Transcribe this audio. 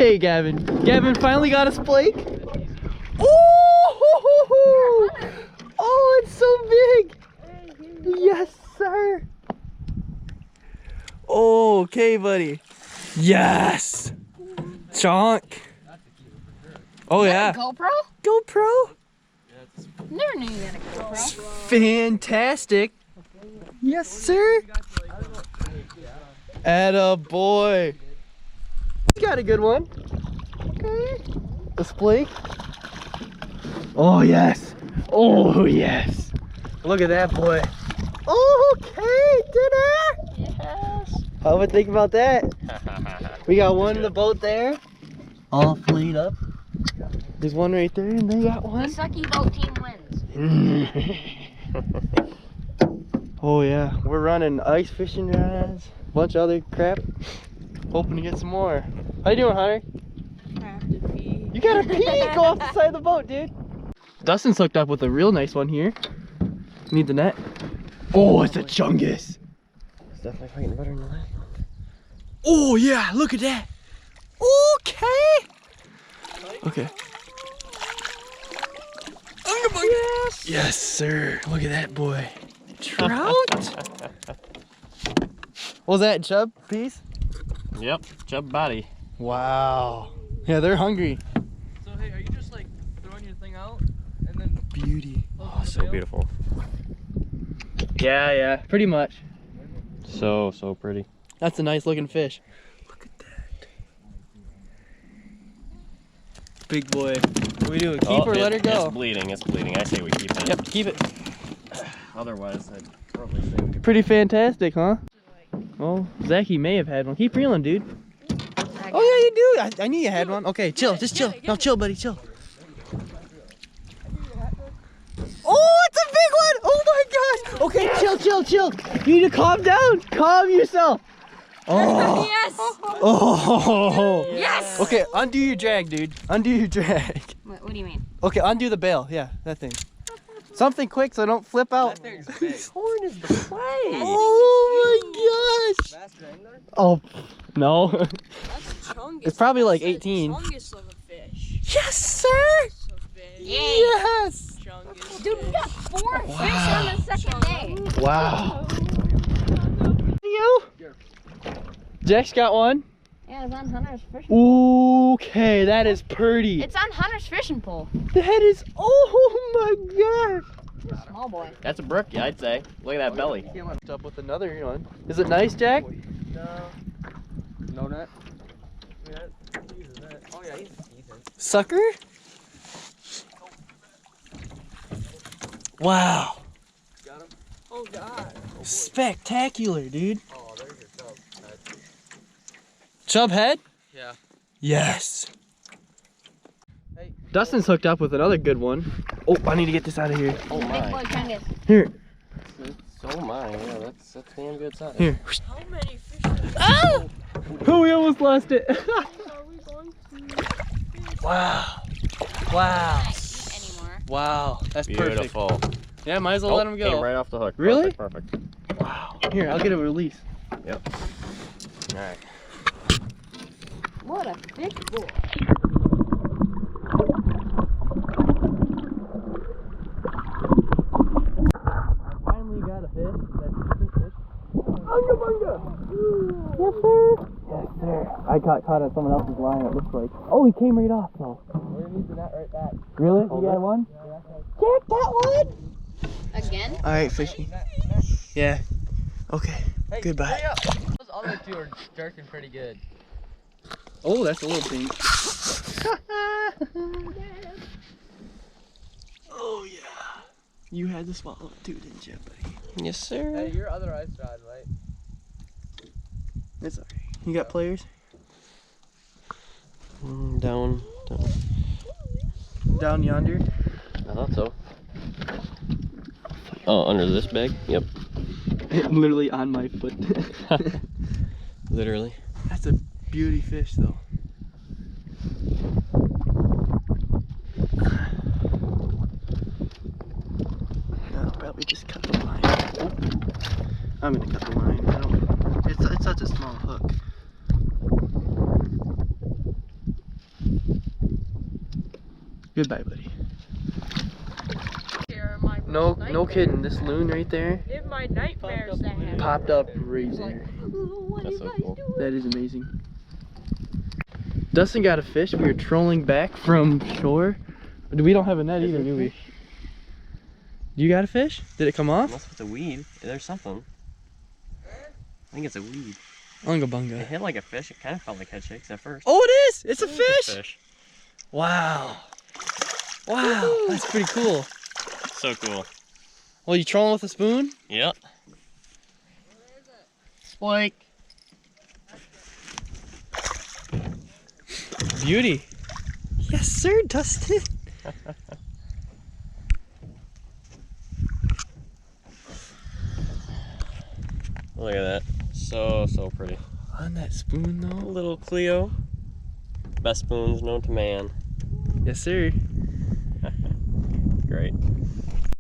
day, Gavin. Gavin finally got a splake. Oh, oh, it's so big. Yes, sir. Oh, okay, buddy. Yes. Chonk. Oh, yeah. GoPro? GoPro. Never knew you had a GoPro. Fantastic. Yes, sir. Atta boy. He's got a good one. Okay. The splake. Oh, yes. Oh, yes. Look at that boy. Okay, dinner. Yes. How would think about that? We got one in the boat there. All filleted up. There's one right there, and they got The one. sucky boat team wins. Oh yeah, we're running ice fishing rods, a bunch of other crap, hoping to get some more. How you doing, Hunter? I have to pee. You gotta pee! Go off the side of the boat, dude. Dustin's hooked up with a real nice one here. Need the net? Oh, it's a chungus. It's definitely fighting better than the last one. Oh yeah, look at that. Okay. Okay. Yes. Yes, sir. Look at that boy. Trout. What was that, chub piece? Yep, chub body. Wow. Yeah, they're hungry. So hey, are you just like throwing your thing out and then Beauty. Oh, so beautiful. Yeah, pretty much. So pretty. That's a nice looking fish. Look at that. Big boy. What do we do? Keep or let her go? It's bleeding, it's bleeding. I say we keep it. Yep, keep it. Otherwise, I'd probably say we could. Pretty fantastic, huh? Well, Zachy may have had one. Keep reeling, dude. Oh, yeah, you do. I knew you had one. Okay, chill. Just chill. No, chill, buddy. Chill. Oh, it's a big one. Oh, my gosh. Okay, chill. You need to calm down. Calm yourself. Oh. Yes. Oh. Yes. Okay, undo your drag, dude. Undo your drag. What do you mean? Okay, undo the bail. Yeah, that thing. Something quick so I don't flip out. that thing's big? Horn is the play. Oh my gosh. Master angler? Oh, no. That's a chungus. It's probably like That's a 18. chungus of a fish. Yes, sir. So big. Yes. Chungus. Dude, we got 4 fish on the second day. Wow. You? Jack's got one. Yeah, it's on Hunter's fishing pole. Okay, that is pretty. It's on Hunter's fishing pole. That is, oh my gosh. Small boy. That's a brook, yeah, I'd say. Look at that belly. Up with another one. Is it nice, Jack? No net. Yeah, he's a net. Oh yeah, he's decent. Sucker? Wow. Got him? Oh god. Spectacular, dude. Oh, there's your chub. Chub head? Yeah. Yes. Hey. Dustin's hooked up with another good one. Oh, I need to get this out of here. Oh Big boy my. chungus. Here. So my, yeah, that's damn good size. Here. How many fish are there? Oh! Oh, we almost lost it. Are we going to? Wow. Wow. Can't eat anymore. Wow. That's perfect. Beautiful. Yeah, might as well let him go. Came right off the hook. Really? Perfect. Wow. Here, I'll get a release. Yep. All right. What a big boy. Finally got a fish. That's a decent fish. Bunga bunga! Yes, sir. Yes, sir. I got caught on someone else's line, it looks like. Oh, he came right off, though. We're gonna need the net right back. Really? You got one? Jack, got one? Again? Alright, fishy. Yeah. Okay. Hey, Goodbye. hurry up. Those other two are jerking pretty good. Oh, that's a little pink. Oh, yeah. You had to swallow it too, didn't you, buddy? Yes, sir. Hey, your other ice rod, right? It's alright. You got players? Down. Down yonder? I thought so. Oh, under this bag? Yep. Literally on my foot. Literally. That's a beauty fish, though. I'll probably just cut the line. I'm gonna cut the line. It's such a small hook. Goodbye, buddy. Here, my No, worst no nightmare. kidding. This loon right there In my nightmares that happen. popped up right there. That's so cool. That is amazing. Dustin got a fish. We were trolling back from shore. We don't have a net either, do we? You got a fish? Did it come off? Unless it's a weed. There's something. I think it's a weed. Unga It bunga. hit like a fish. It kind of felt like head shakes at first. Oh, it is! It's a It's fish! fish. Wow. Wow, that's pretty cool. So cool. Well, you trolling with a spoon? Yep. Splake. Beauty. Yes, sir, Dustin. Look at that. So pretty. On that spoon, though. Little Cleo. Best spoons known to man. Yes, sir. Great.